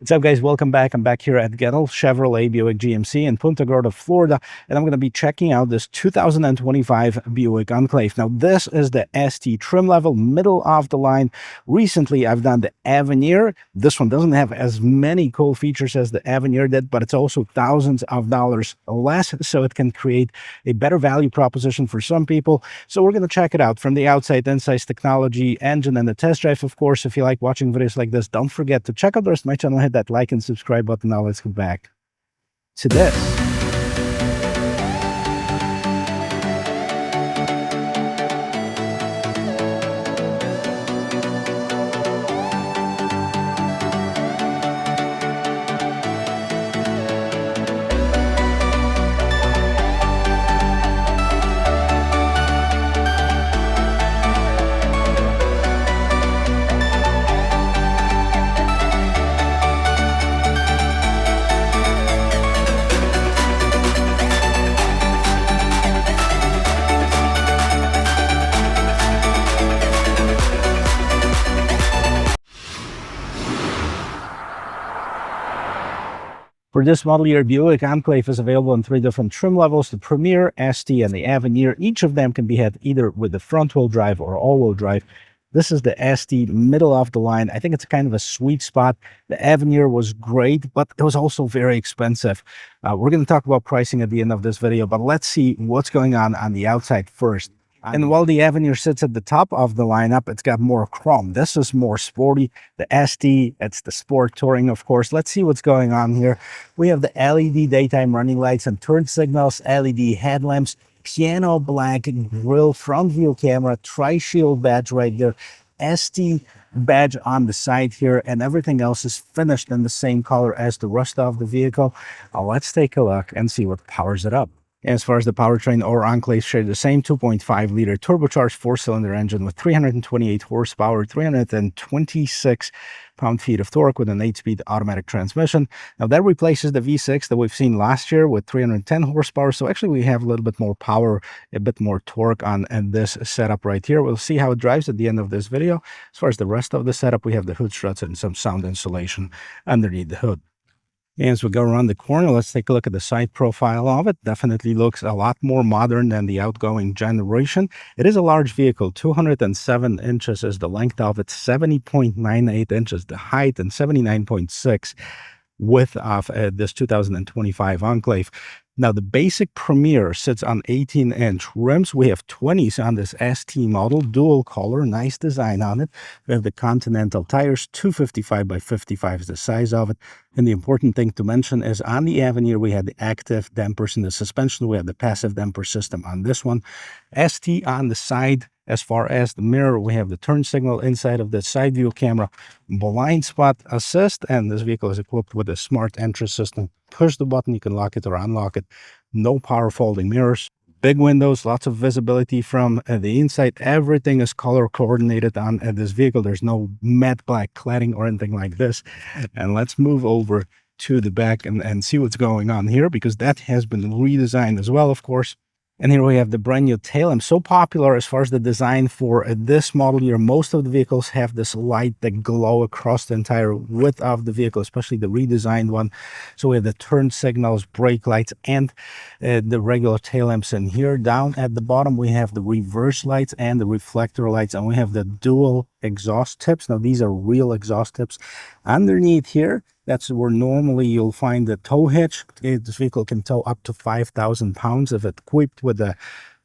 What's up, guys? Welcome back. I'm back here at Gettle Chevrolet Buick GMC in Punta Gorda, Florida, and I'm going to be checking out this 2025 Buick Enclave. Now, this is the ST trim level, middle of the line. Recently, I've done the Avenir. This one doesn't have as many cool features as the Avenir did, but it's also thousands of dollars less, so it can create a better value proposition for some people. So we're going to check it out from the outside, insights, technology, engine, and the test drive. Of course, if you like watching videos like this, don't forget to check out the rest of my channel. Hit that like and subscribe button. Now let's go back to this. For this model year, Buick Enclave is available in 3 different trim levels: the Premier, ST, and the Avenir. Each of them can be had either with the front-wheel drive or all-wheel drive. This is the ST, middle of the line. I think it's kind of a sweet spot. The Avenir was great, but it was also very expensive. We're going to talk about pricing at the end of this video, but let's see what's going on the outside first. And while the Avenir sits at the top of the lineup, it's got more chrome. This is more sporty. The ST, it's the Sport Touring, of course. Let's see what's going on here. We have the LED daytime running lights and turn signals, LED headlamps, piano black grille, front view camera, tri-shield badge right there, ST badge on the side here, and everything else is finished in the same color as the rest of the vehicle. Let's take a look and see what powers it up. As far as the powertrain, our Enclave share the same 2.5-liter turbocharged 4-cylinder engine with 328 horsepower, 326 pound-feet of torque with an 8-speed automatic transmission. Now, that replaces the V6 that we've seen last year with 310 horsepower. So actually, we have a little bit more power, a bit more torque on this setup right here. We'll see how it drives at the end of this video. As far as the rest of the setup, we have the hood struts and some sound insulation underneath the hood. As we go around the corner, let's take a look at the side profile of it. Definitely looks a lot more modern than the outgoing generation. It is a large vehicle. 207 inches is the length of it, 70.98 inches the height, and 79.6 width of this 2025 Enclave. Now, the basic Premier sits on 18-inch rims. We have 20s on this ST model, dual color, nice design on it. We have the Continental tires, 255 by 55 is the size of it. And the important thing to mention is on the Avenir, we had the active dampers in the suspension. We have the passive damper system on this one. ST on the side. As far as the mirror, we have the turn signal inside of the side view camera, blind spot assist, and this vehicle is equipped with a smart entry system. Push the button, you can lock it or unlock it. No power folding mirrors, big windows, lots of visibility from the inside. Everything is color coordinated on this vehicle. There's no matte black cladding or anything like this. And let's move over to the back and see what's going on here, because that has been redesigned as well, of course. And here we have the brand new tail lamp. So popular as far as the design for this model year. Most of the vehicles have this light that glow across the entire width of the vehicle, especially the redesigned one. So we have the turn signals, brake lights, and the regular tail lamps in here. Down at the bottom, we have the reverse lights and the reflector lights, and we have the dual exhaust tips. Now, these are real exhaust tips. Underneath here, that's where normally you'll find the tow hitch. This vehicle can tow up to 5,000 pounds if it's equipped with a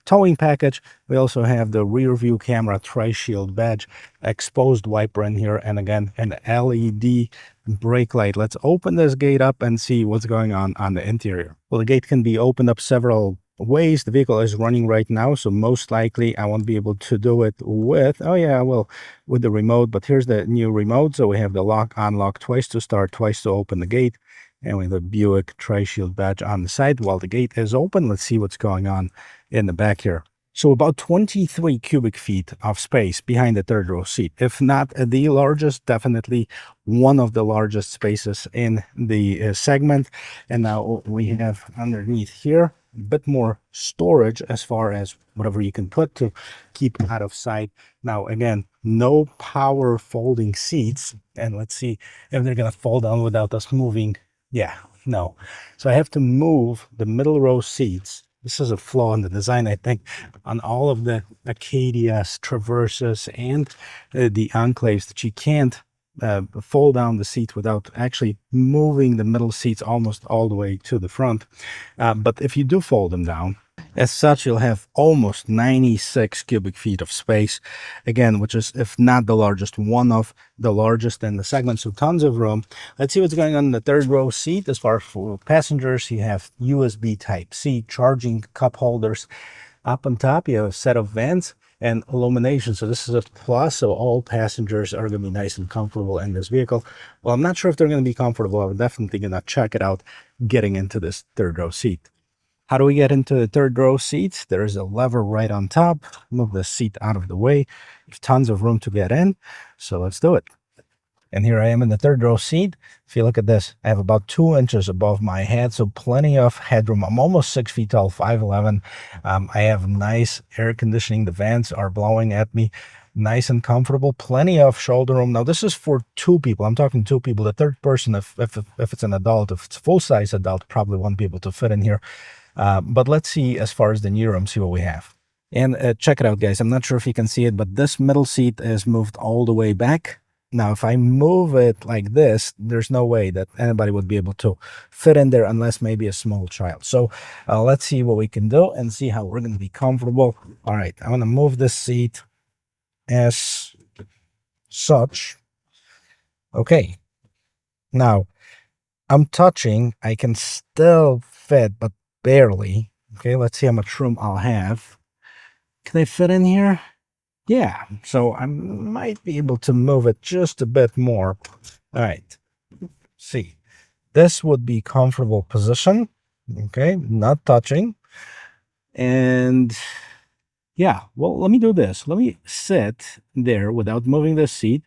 towing package. We also have the rear view camera, tri-shield badge, exposed wiper in here, and again, an LED brake light. Let's open this gate up and see what's going on the interior. Well, the gate can be opened up several ways. The vehicle is running right now, so most likely I won't be able to do it with with the remote. But here's the new remote. So we have the lock, unlock, twice to start, twice to open the gate, and we have the Buick tri-shield badge on the side. While the gate is open, let's see what's going on in the back here. So about 23 cubic feet of space behind the third row seat. If not the largest, definitely one of the largest spaces in the segment. And now we have underneath here a bit more storage as far as whatever you can put to keep out of sight. Now, again, no power folding seats. And let's see if they're gonna fold down without us moving. Yeah, no. So I have to move the middle row seats. This is a flaw in the design, I think, on all of the Acadias, Traverses, and the Enclaves, that you can't fold down the seat without actually moving the middle seats almost all the way to the front. But if you do fold them down, as such, you'll have almost 96 cubic feet of space, again, which is, if not the largest, one of the largest in the segment, so tons of room. Let's see what's going on in the third row seat. As far as for passengers, you have USB Type-C charging cup holders. Up on top, you have a set of vents and illumination, so this is a plus, so all passengers are going to be nice and comfortable in this vehicle. Well, I'm not sure if they're going to be comfortable. I'm definitely going to check it out getting into this third row seat. How do we get into the third row seats? There is a lever right on top. Move the seat out of the way. There's tons of room to get in, so let's do it. And here I am in the third row seat. If you look at this, I have about 2 inches above my head, so plenty of headroom. I'm almost 6 feet tall, 5'11". I have nice air conditioning. The vents are blowing at me. Nice and comfortable. Plenty of shoulder room. Now, this is for 2 people. I'm talking 2 people. The third person, if it's an adult, if it's a full-size adult, probably won't be able to fit in here. But let's see, as far as the knee room, see what we have. And check it out, guys. I'm not sure if you can see it, but this middle seat is moved all the way back. Now, if I move it like this, there's no way that anybody would be able to fit in there unless maybe a small child. So let's see what we can do and see how we're going to be comfortable. All right, I'm going to move this seat as such. Okay. Now, I'm touching. I can still fit, but barely. Okay, let's see how much room I'll have. Can I fit in here? Yeah, so I might be able to move it just a bit more. All right, see, this would be comfortable position. Okay, not touching. And yeah, well, let me do this. Let me sit there without moving the seat,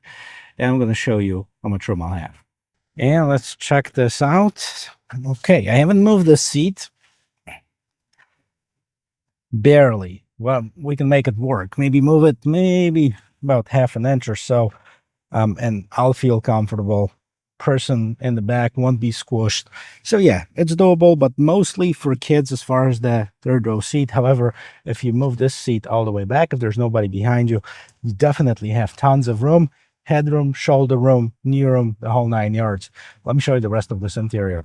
and I'm going to show you how much room I'll have. And let's check this out. Okay, I haven't moved the seat. Barely. Well, we can make it work. Maybe move it maybe about half an inch or so, and I'll feel comfortable. Person in the back won't be squished. So yeah, it's doable, but mostly for kids as far as the third row seat. However, if you move this seat all the way back, if there's nobody behind you, you definitely have tons of room, headroom, shoulder room, knee room, the whole 9 yards. Let me show you the rest of this interior.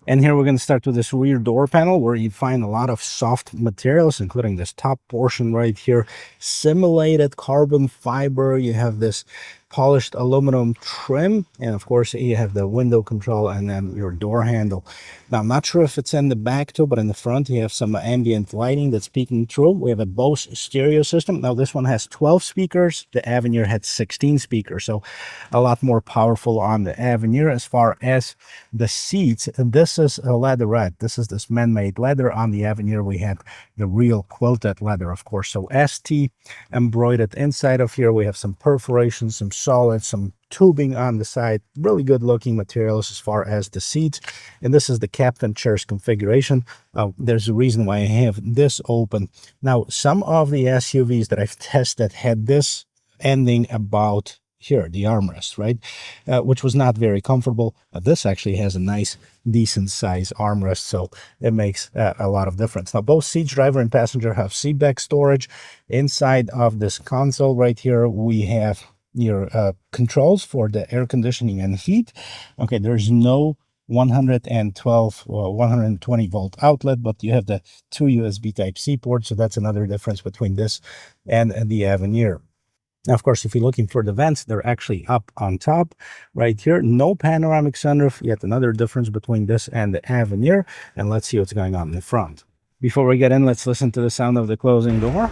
And here we're going to start with this rear door panel, where you find a lot of soft materials, including this top portion right here, simulated carbon fiber. You have this polished aluminum trim, and of course you have the window control and then your door handle. Now, I'm not sure if it's in the back too, but in the front you have some ambient lighting that's peeking through. We have a Bose stereo system. Now, this one has 12 speakers. The Avenir had 16 speakers, so a lot more powerful on the Avenir. As far as the seats, this is a leatherette. This is this man-made leather. On the Avenir we had the real quilted leather, of course. So ST embroidered inside of here. We have some perforations, some solid, some tubing on the side. Really good looking materials as far as the seats. And this is the captain chairs configuration. There's a reason why I have this open. Now, some of the SUVs that I've tested had this ending about here, the armrest, right? Which was not very comfortable. This actually has a nice, decent size armrest, so it makes a lot of difference. Now, both seats, driver and passenger, have seat back storage. Inside of this console right here, we have your controls for the air conditioning and heat. Okay, there's no 112 or 120 volt outlet, but you have the 2 USB Type-C ports, so that's another difference between this and the Avenir. Now, of course, if you're looking for the vents, they're actually up on top right here. No panoramic sunroof, yet another difference between this and the Avenir. And let's see what's going on in the front. Before we get in, let's listen to the sound of the closing door.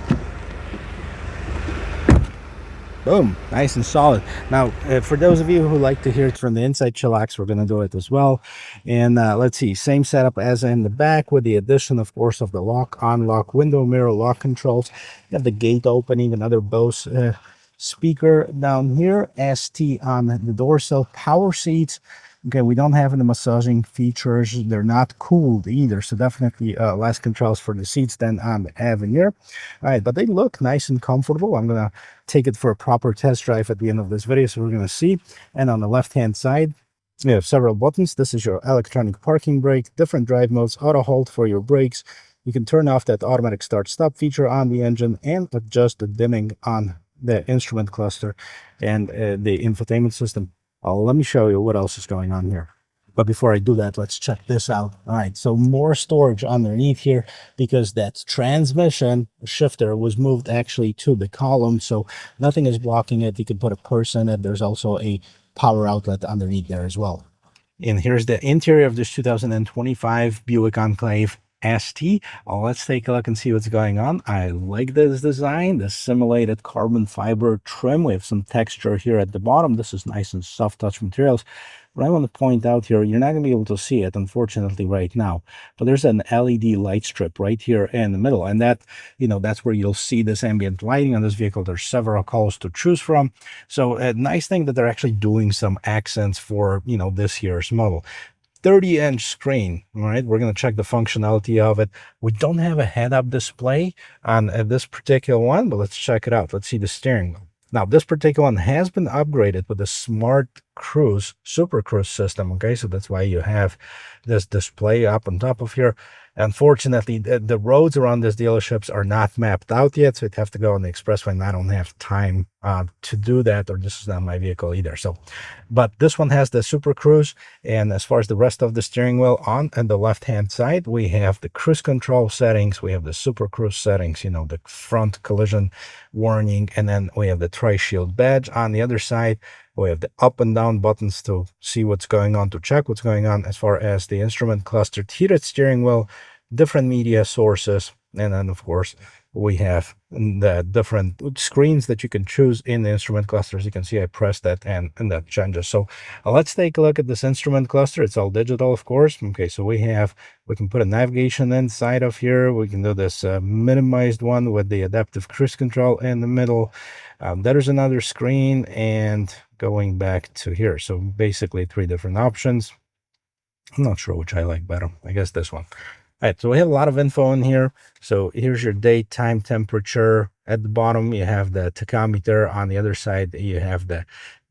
Boom, nice and solid. Now, for those of you who like to hear it from the inside, chillax, we're going to do it as well. And let's see, same setup as in the back, with the addition, of course, of the lock, unlock, window mirror, lock controls. You have the gate opening, another Bose speaker down here, ST on the door sill, power seats. Okay, we don't have any massaging features. They're not cooled either, so definitely less controls for the seats than on the Avenir. All right, but they look nice and comfortable. I'm gonna take it for a proper test drive at the end of this video, so we're gonna see. And on the left-hand side, we have several buttons. This is your electronic parking brake, different drive modes, auto hold for your brakes. You can turn off that automatic start-stop feature on the engine and adjust the dimming on the instrument cluster and the infotainment system. Let me show you what else is going on here. But before I do that, let's check this out. All right, so more storage underneath here because that transmission shifter was moved actually to the column, so nothing is blocking it. You can put a purse in it. There's also a power outlet underneath there as well. And here's the interior of this 2025 Buick Enclave ST. Let's take a look and see what's going on. I like this design, the simulated carbon fiber trim. We have some texture here at the bottom. This is nice and soft touch materials. What I want to point out here, you're not going to be able to see it, unfortunately, right now, but there's an LED light strip right here in the middle, and that, that's where you'll see this ambient lighting on this vehicle. There's several colors to choose from, so a nice thing that they're actually doing some accents for, this year's model. 30-inch screen. All right, we're going to check the functionality of it. We don't have a head-up display on this particular one, but let's check it out. Let's see the steering wheel. Now, this particular one has been upgraded with the Smart Cruise, Super Cruise system, okay? So that's why you have this display up on top of here. Unfortunately, the roads around these dealerships are not mapped out yet, so you'd have to go on the expressway, and I don't have time to do that, or this is not my vehicle either. So, but this one has the Super Cruise, and as far as the rest of the steering wheel, on the left-hand side, we have the cruise control settings, we have the Super Cruise settings, the front collision warning, and then we have the Tri-Shield badge. On the other side, we have the up and down buttons to see what's going on, to check what's going on as far as the instrument cluster, heated steering wheel, different media sources, and then, of course, we have the different screens that you can choose in the instrument cluster. As you can see, I pressed that and that changes. So let's take a look at this instrument cluster. It's all digital, of course. Okay, so we can put a navigation inside of here. We can do this minimized one with the adaptive cruise control in the middle. There's another screen, and going back to here. So basically 3 different options. I'm not sure which I like better. I guess this one. All right, so we have a lot of info in here. So here's your date, time, temperature. At the bottom, you have the tachometer. On the other side, you have the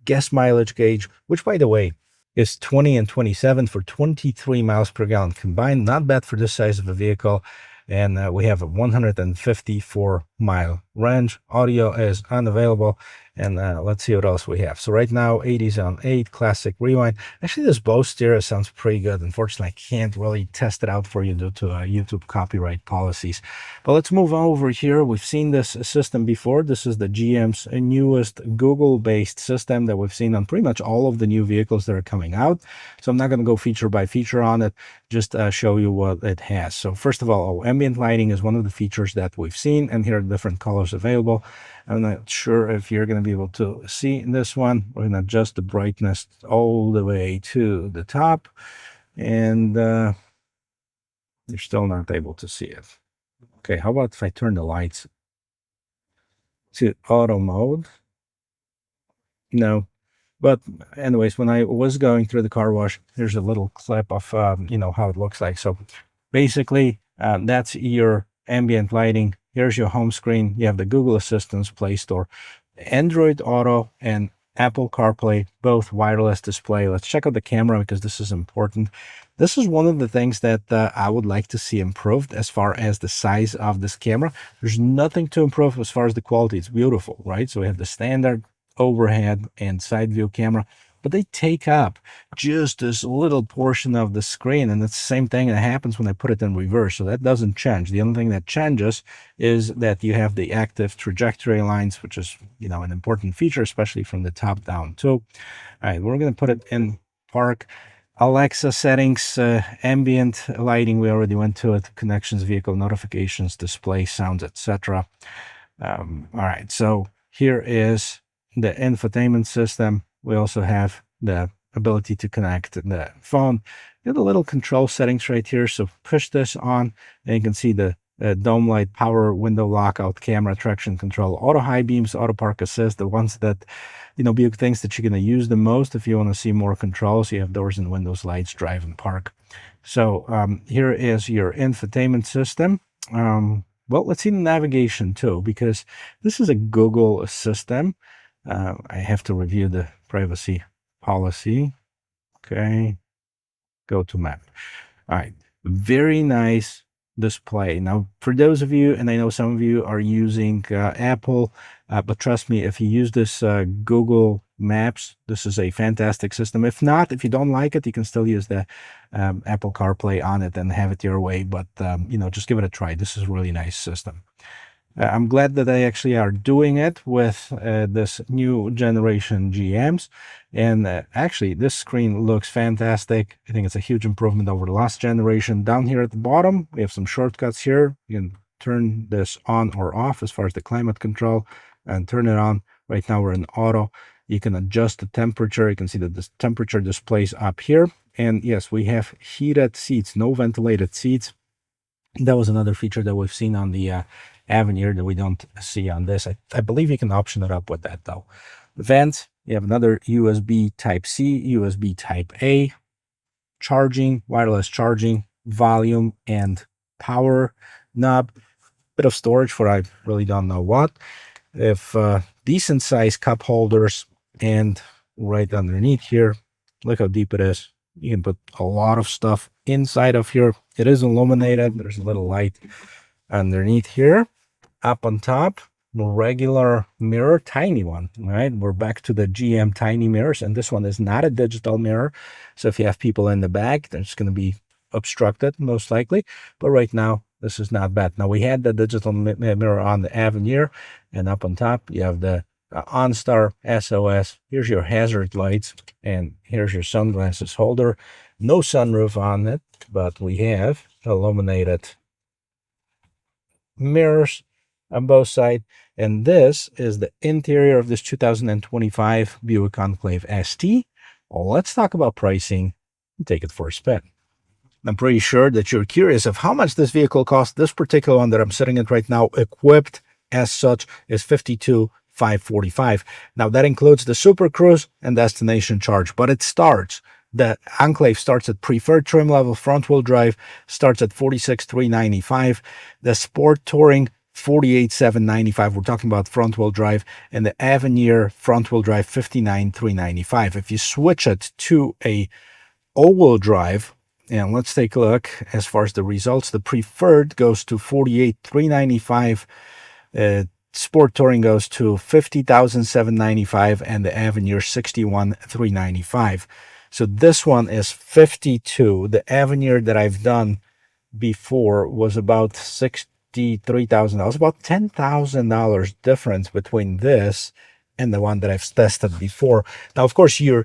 gas mileage gauge, which, by the way, is 20 and 27 for 23 miles per gallon combined. Not bad for this size of a vehicle. And we have a 154-mile range. Audio is unavailable. And let's see what else we have. So right now, 80s on 8, classic rewind. Actually, this Bose stereo sounds pretty good. Unfortunately, I can't really test it out for you due to YouTube copyright policies. But let's move over here. We've seen this system before. This is the GM's newest Google-based system that we've seen on pretty much all of the new vehicles that are coming out. So I'm not going to go feature by feature on it, just show you what it has. So first of all, ambient lighting is one of the features that we've seen, and here are different colors available. I'm not sure if you're going to be able to see this one. We're going to adjust the brightness all the way to the top, and you're still not able to see it. Okay, how about if I turn the lights to auto mode? No. But anyways, when I was going through the car wash, there's a little clip of, how it looks like. So basically, that's your ambient lighting. Here's your home screen. You have the Google Assistant, Play Store, Android Auto, and Apple CarPlay, both wireless display. Let's check out the camera because this is important. This is one of the things that I would like to see improved as far as the size of this camera. There's nothing to improve as far as the quality. It's beautiful, right? So we have the standard overhead and side view camera, but they take up just this little portion of the screen, and it's the same thing that happens when I put it in reverse. So that doesn't change. The only thing that changes is that you have the active trajectory lines, which is an important feature, especially from the top down too. All right, we're going to put it in park. Alexa settings, ambient lighting, we already went to it, connections, vehicle notifications, display, sounds, etc. All right, so here is the infotainment system. We also have the ability to connect the phone. You have the little control settings right here. So push this on, and you can see the dome light, power window lockout, camera, traction control, auto high beams, auto park assist, the ones that, Buick thinks that you're going to use the most if you want to see more controls. You have doors and windows, lights, drive, and park. So here is your infotainment system. Well, let's see the navigation too, because this is a Google system. I have to review the privacy policy. Okay, go to map. All right, very nice display. Now, for those of you, and I know some of you are using Apple, but trust me, if you use this Google Maps, this is a fantastic system. If not, if you don't like it, you can still use the Apple CarPlay on it and have it your way. But, just give it a try. This is a really nice system. I'm glad that they actually are doing it with this new generation GMs. And actually, this screen looks fantastic. I think it's a huge improvement over the last generation. Down here at the bottom, we have some shortcuts here. You can turn this on or off as far as the climate control and turn it on. Right now, we're in auto. You can adjust the temperature. You can see that the temperature displays up here. And yes, we have heated seats, no ventilated seats. That was another feature that we've seen on the Avenir that we don't see on this. I believe you can option it up with that though. Vents, you have another USB Type-C, USB Type-A, charging, wireless charging, volume and power knob, bit of storage for I really don't know what. If decent size cup holders, and right underneath here, look how deep it is. You can put a lot of stuff inside of here. It is illuminated. There's a little light underneath here. Up on top, regular mirror, tiny one, right? We're back to the GM tiny mirrors, and this one is not a digital mirror. So if you have people in the back, they're just going to be obstructed, most likely. But right now, this is not bad. Now, we had the digital mirror on the Avenir, and up on top, you have the OnStar SOS. Here's your hazard lights, and here's your sunglasses holder. No sunroof on it, but we have illuminated mirrors on both sides. And this is the interior of this 2025 Buick Enclave ST. Well, let's talk about pricing and take it for a spin. I'm pretty sure that you're curious of how much this vehicle costs. This particular one that I'm sitting in right now, equipped as such, is $52,545. Now, that includes the Super Cruise and destination charge, but it starts. The Enclave starts at preferred trim level, front-wheel drive, starts at $46,395. The Sport Touring, $48,795. We're talking about front-wheel drive. And the Avenir front-wheel drive, $59,395. If you switch it to a all-wheel drive, and let's take a look as far as the results. The preferred goes to $48,395. Sport Touring goes to $50,795, and the Avenir $61,395. So this one is $52,000. The Avenir that I've done before was about $63,000. About $10,000 difference between this and the one that I've tested before. Now, of course, you're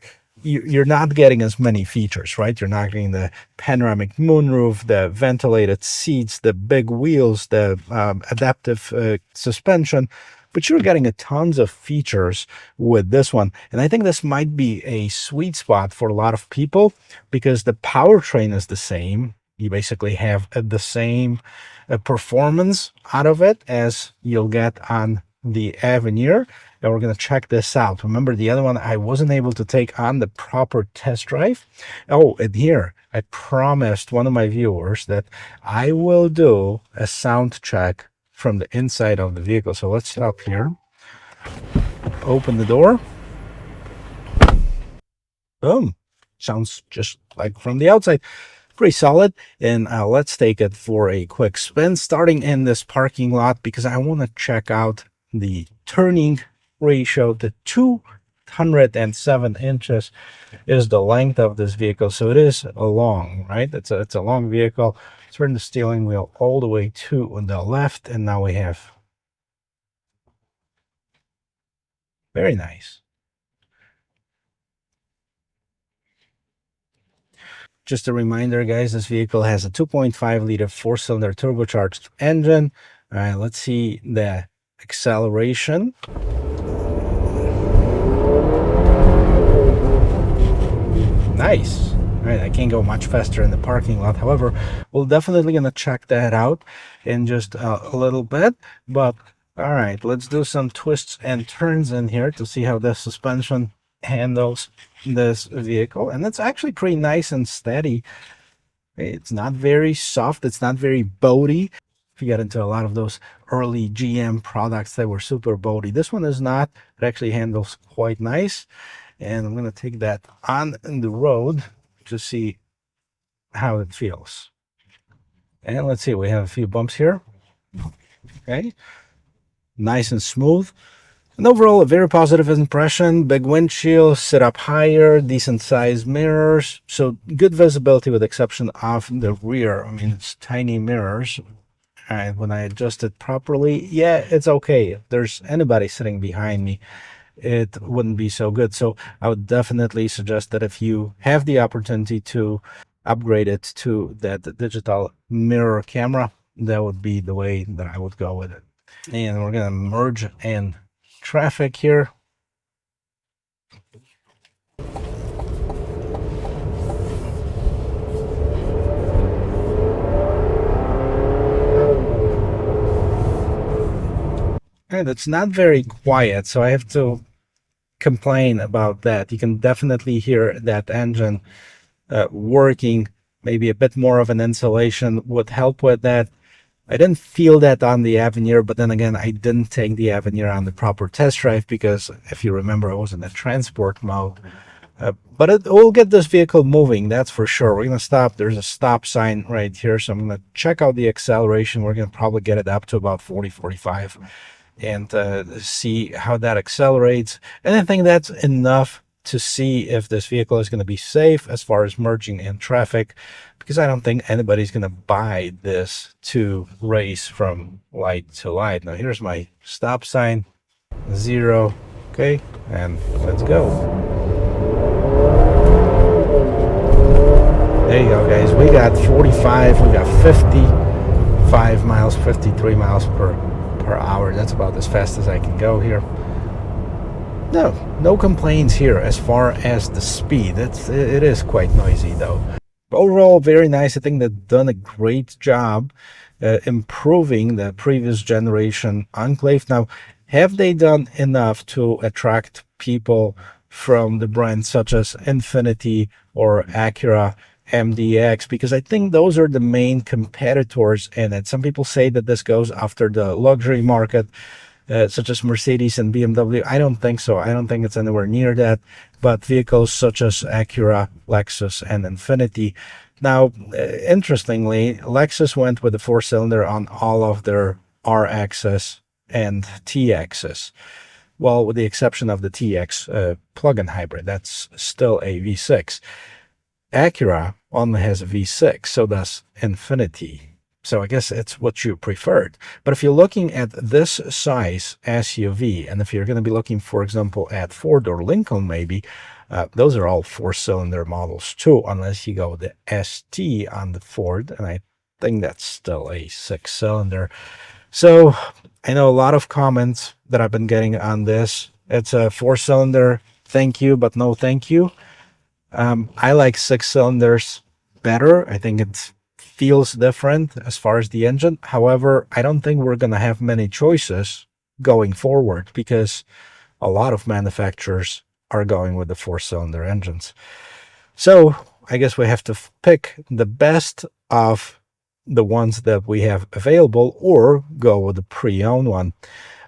not getting as many features, right? You're not getting the panoramic moonroof, the ventilated seats, the big wheels, the adaptive suspension, but you're getting a tons of features with this one. And I think this might be a sweet spot for a lot of people because the powertrain is the same. You basically have the same performance out of it as you'll get on the Avenir. And we're going to check this out. Remember, the other one I wasn't able to take on the proper test drive. Oh, and here I promised one of my viewers that I will do a sound check from the inside of the vehicle. So let's stop here, open the door. Boom. Sounds just like from the outside. Pretty solid. And let's take it for a quick spin, starting in this parking lot, because I want to check out the turning ratio. The 207 inches is the length of this vehicle, so it is a long, right? It's a long vehicle. Turn the steering wheel all the way to the left, and now we have very nice. Just a reminder, guys, this vehicle has a 2.5 liter 4-cylinder turbocharged engine. All right, let's see the acceleration. Nice. All right? I can't go much faster in the parking lot. However, we're definitely gonna check that out in just a little bit. But all right, let's do some twists and turns in here to see how the suspension handles this vehicle. And it's actually pretty nice and steady. It's not very soft, it's not very boaty. If you get into a lot of those early GM products that were super boaty, this one is not. It actually handles quite nice. And I'm going to take that on the road to see how it feels. And let's see, we have a few bumps here. Okay, nice and smooth. And overall, a very positive impression. Big windshield, sit up higher, decent sized mirrors. So good visibility with the exception of the rear. I mean, it's tiny mirrors. And when I adjust it properly, yeah, it's okay. If there's anybody sitting behind me, it wouldn't be so good. So I would definitely suggest that if you have the opportunity to upgrade it to that digital mirror camera, that would be the way that I would go with it. And we're gonna merge in traffic here. And it's not very quiet, so I have to complain about that. You can definitely hear that engine working. Maybe a bit more of an insulation would help with that. I didn't feel that on the Avenir, but then again, I didn't take the Avenir on the proper test drive because, if you remember, I was in the transport mode. But it will get this vehicle moving, that's for sure. We're going to stop. There's a stop sign right here, so I'm going to check out the acceleration. We're going to probably get it up to about 40, 45 and see how that accelerates. And I think that's enough to see if this vehicle is going to be safe as far as merging in traffic, because I don't think anybody's going to buy this to race from light to light. Now here's my stop sign, 0, okay, and let's go. There you go, guys. We got 45, we got 55 miles, 53 miles per hour. That's about as fast as I can go here. No complaints here as far as the speed. It is quite noisy though. Overall, very nice. I think they've done a great job improving the previous generation Enclave. Now, have they done enough to attract people from the brands such as Infiniti or Acura MDX? Because I think those are the main competitors in it. Some people say that this goes after the luxury market, such as Mercedes and BMW. I don't think so. I don't think it's anywhere near that. But vehicles such as Acura, Lexus, and Infiniti. Now, interestingly, Lexus went with the 4-cylinder on all of their RXs and TXs. Well, with the exception of the TX plug-in hybrid, that's still a V6. Acura only has a V6, so does Infiniti. So I guess it's what you preferred. But if you're looking at this size SUV, and if you're going to be looking, for example, at Ford or Lincoln, maybe, those are all 4-cylinder models too, unless you go with the ST on the Ford, and I think that's still a 6-cylinder. So I know a lot of comments that I've been getting on this. It's a 4-cylinder, thank you, but no thank you. I like 6 cylinders better. I think it feels different as far as the engine. However, I don't think we're going to have many choices going forward because a lot of manufacturers are going with the 4-cylinder engines. So I guess we have to pick the best of the ones that we have available or go with the pre-owned one.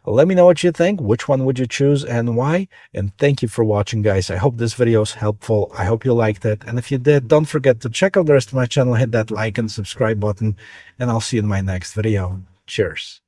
Let me know what you think. Which one would you choose and why? And thank you for watching, guys. I hope this video is helpful. I hope you liked it. And if you did, don't forget to check out the rest of my channel, hit that like and subscribe button, and I'll see you in my next video. Cheers.